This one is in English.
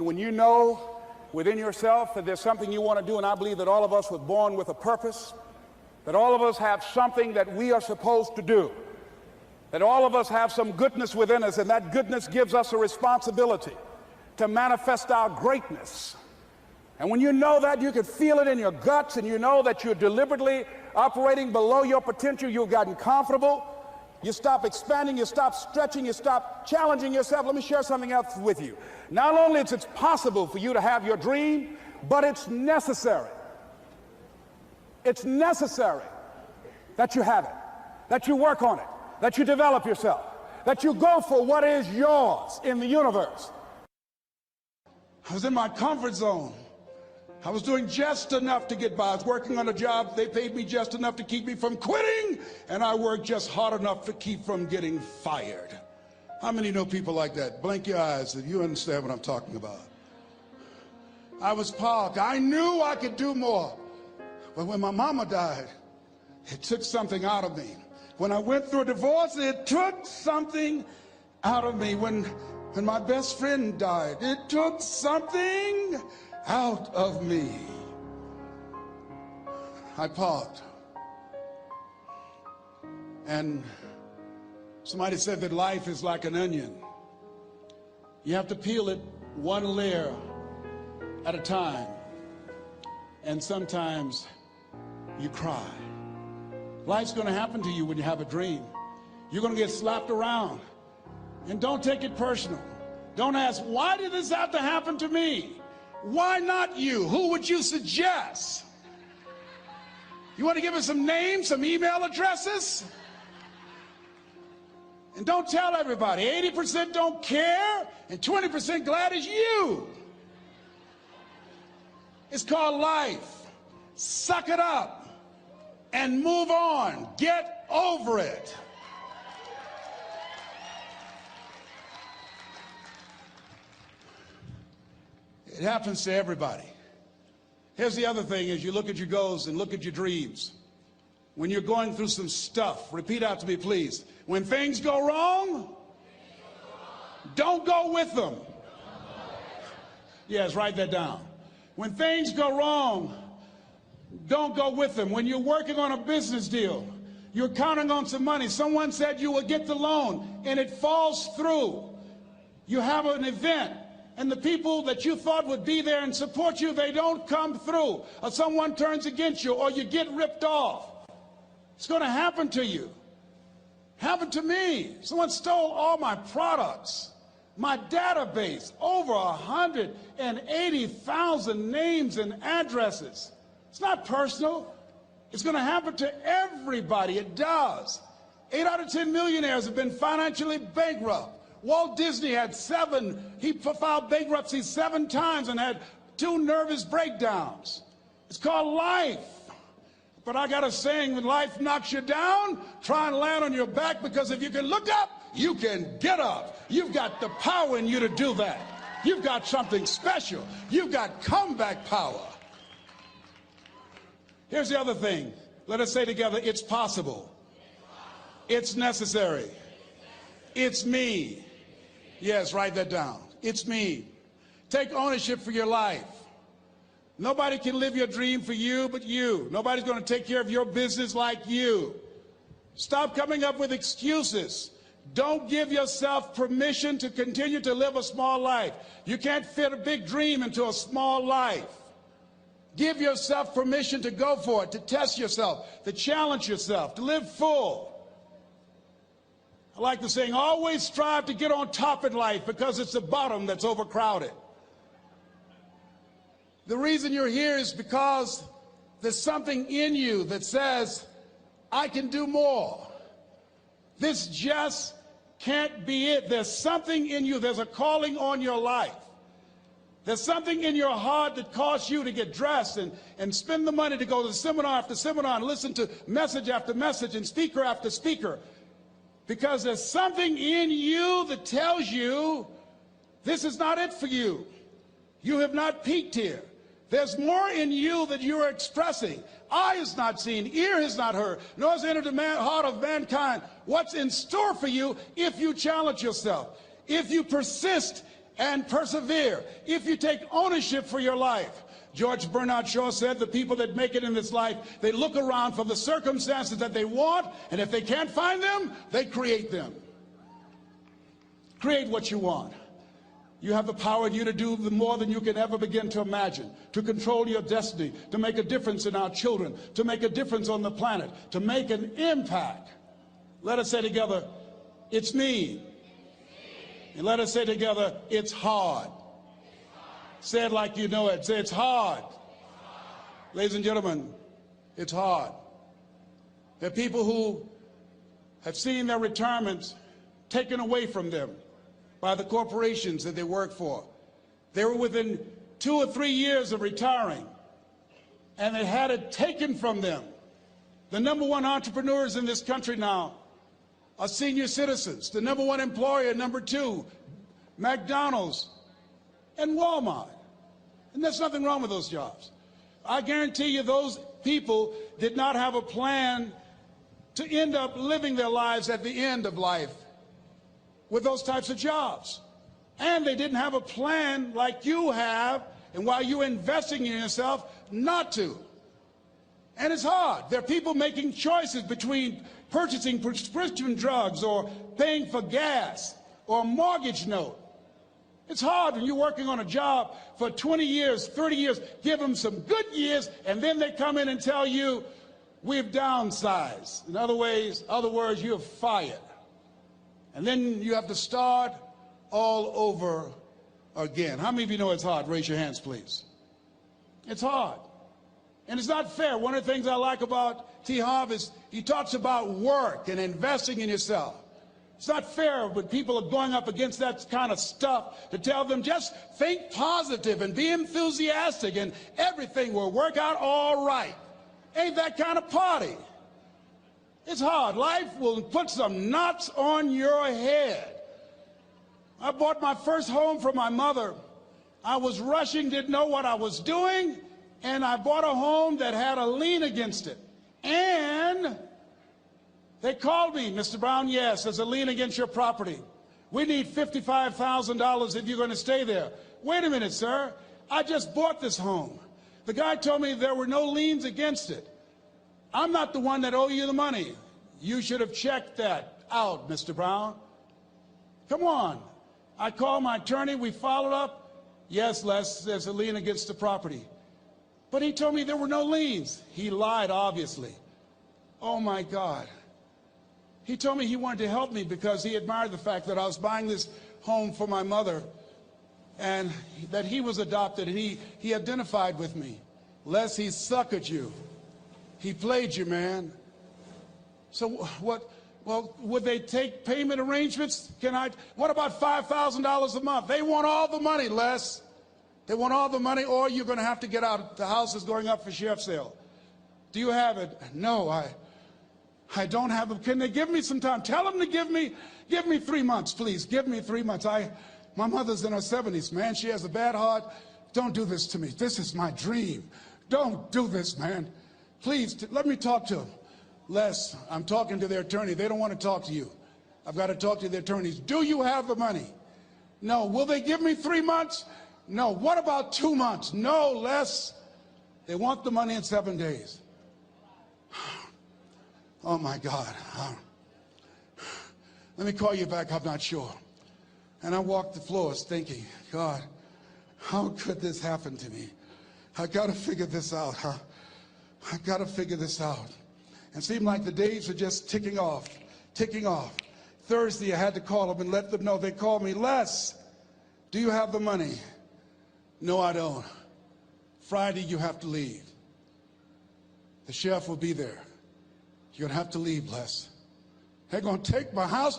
When you know within yourself that there's something you want to do, and I believe that all of us were born with a purpose, that all of us have something that we are supposed to do, that all of us have some goodness within us, and that goodness gives us a responsibility to manifest our greatness. And when you know that, you can feel it in your guts, and you know that you're deliberately operating below your potential, you've gotten comfortable, you stop expanding, you stop stretching, you stop challenging yourself. Let me share something else with you. Not only is it possible for you to have your dream, but it's necessary. It's necessary that you have it, that you work on it, that you develop yourself, that you go for what is yours in the universe. I was in my comfort zone. I was doing just enough to get by. I was working on a job. They paid me just enough to keep me from quitting, and I worked just hard enough to keep from getting fired. How many know people like that? Blink your eyes if you understand what I'm talking about. I was parked. I knew I could do more. But when my mama died, it took something out of me. When I went through a divorce, it took something out of me. When my best friend died, it took something out of me. I parked. And somebody said that life is like an onion. You have to peel it one layer at a time. And sometimes you cry. Life's going to happen to you when you have a dream. You're going to get slapped around. And don't take it personal. Don't ask, why did this have to happen to me? Why not you? Who would you suggest? You want to give us some names, some email addresses? And don't tell everybody. 80% don't care, and 20% glad it's you. It's called life. Suck it up and move on. Get over it. It happens to everybody. Here's the other thing: as you look at your goals and look at your dreams, when you're going through some stuff, repeat out to me, please. When things go wrong, don't go with them. Yes, write that down. When things go wrong, don't go with them. When you're working on a business deal, you're counting on some money. Someone said you will get the loan, and it falls through. You have an event, and the people that you thought would be there and support you, they don't come through. Or someone turns against you, or you get ripped off. It's going to happen to you. Happened to me. Someone stole all my products, my database, over 180,000 names and addresses. It's not personal. It's going to happen to everybody. It does. 8 out of 10 millionaires have been financially bankrupt. Walt Disney had he filed bankruptcy 7 times and had 2 nervous breakdowns. It's called life. But I got a saying: when life knocks you down, try and land on your back, because if you can look up, you can get up. You've got the power in you to do that. You've got something special. You've got comeback power. Here's the other thing. Let us say together, it's possible. It's necessary. It's me. Yes, write that down. It's me. Take ownership for your life. Nobody can live your dream for you but you. Nobody's going to take care of your business like you. Stop coming up with excuses. Don't give yourself permission to continue to live a small life. You can't fit a big dream into a small life. Give yourself permission to go for it, to test yourself, to challenge yourself, to live full. I like the saying, always strive to get on top in life, because it's the bottom that's overcrowded. The reason you're here is because there's something in you that says, I can do more. This just can't be it. There's something in you. There's a calling on your life. There's something in your heart that caused you to get dressed and spend the money to go to seminar after seminar and listen to message after message and speaker after speaker. Because there's something in you that tells you this is not it for you. You have not peaked here. There's more in you that you are expressing. Eye has not seen, ear has not heard, nor has entered the heart of mankind what's in store for you if you challenge yourself, if you persist and persevere, if you take ownership for your life. George Bernard Shaw said the people that make it in this life, they look around for the circumstances that they want, and if they can't find them, they create them. Create what you want. You have the power in you to do more than you can ever begin to imagine, to control your destiny, to make a difference in our children, to make a difference on the planet, to make an impact. Let us say together, it's me. And let us say together, it's hard. Say it like you know it. Say, it's hard. Ladies and gentlemen, it's hard. There are people who have seen their retirements taken away from them by the corporations that they work for. They were within 2 or 3 years of retiring, and they had it taken from them. The #1 entrepreneurs in this country now are senior citizens. The #1 employer, #2, McDonald's and Walmart. And there's nothing wrong with those jobs. I guarantee you those people did not have a plan to end up living their lives at the end of life with those types of jobs. And they didn't have a plan like you have, and while you're investing in yourself, not to. And it's hard. There are people making choices between purchasing prescription drugs or paying for gas or a mortgage note. It's hard when you're working on a job for 20 years, 30 years, give them some good years, and then they come in and tell you, we've downsized. In other words, you're fired. And then you have to start all over again. How many of you know it's hard? Raise your hands, please. It's hard. And it's not fair. One of the things I like about T. Harv is he talks about work and investing in yourself. It's not fair when people are going up against that kind of stuff to tell them just think positive and be enthusiastic and everything will work out all right. Ain't that kind of party. It's hard. Life will put some knots on your head. I bought my first home for my mother. I was rushing, didn't know what I was doing, and I bought a home that had a lien against it. And they called me, Mr. Brown, yes, there's a lien against your property. We need $55,000 if you're going to stay there. Wait a minute, sir. I just bought this home. The guy told me there were no liens against it. I'm not the one that owe you the money. You should have checked that out, Mr. Brown. Come on. I called my attorney. We followed up. Yes, Les, there's a lien against the property. But he told me there were no liens. He lied, obviously. Oh, my God. He told me he wanted to help me because he admired the fact that I was buying this home for my mother and that he was adopted, and he identified with me. Les, he suckered you. He played you, man. So what? Well, would they take payment arrangements? What about $5,000 a month? They want all the money, Les. They want all the money, or you're going to have to get out. The house is going up for sheriff sale. Do you have it? No, I don't have it. Can they give me some time? Tell them to give me 3 months, please. Give me 3 months. My mother's in her 70s, man. She has a bad heart. Don't do this to me. This is my dream. Don't do this, man. Please, let me talk to them. Les, I'm talking to their attorney. They don't want to talk to you. I've got to talk to their attorneys. Do you have the money? No. Will they give me 3 months? No. What about 2 months? No, Les. They want the money in 7 days. Oh, my God. Let me call you back. I'm not sure. And I walked the floors thinking, God, how could this happen to me? I got to figure this out, huh? I've got to figure this out. And it seemed like the days were just ticking off, ticking off. Thursday, I had to call them and let them know. They called me, Les, do you have the money? No, I don't. Friday, you have to leave. The sheriff will be there. You're going to have to leave, Les. They're going to take my house.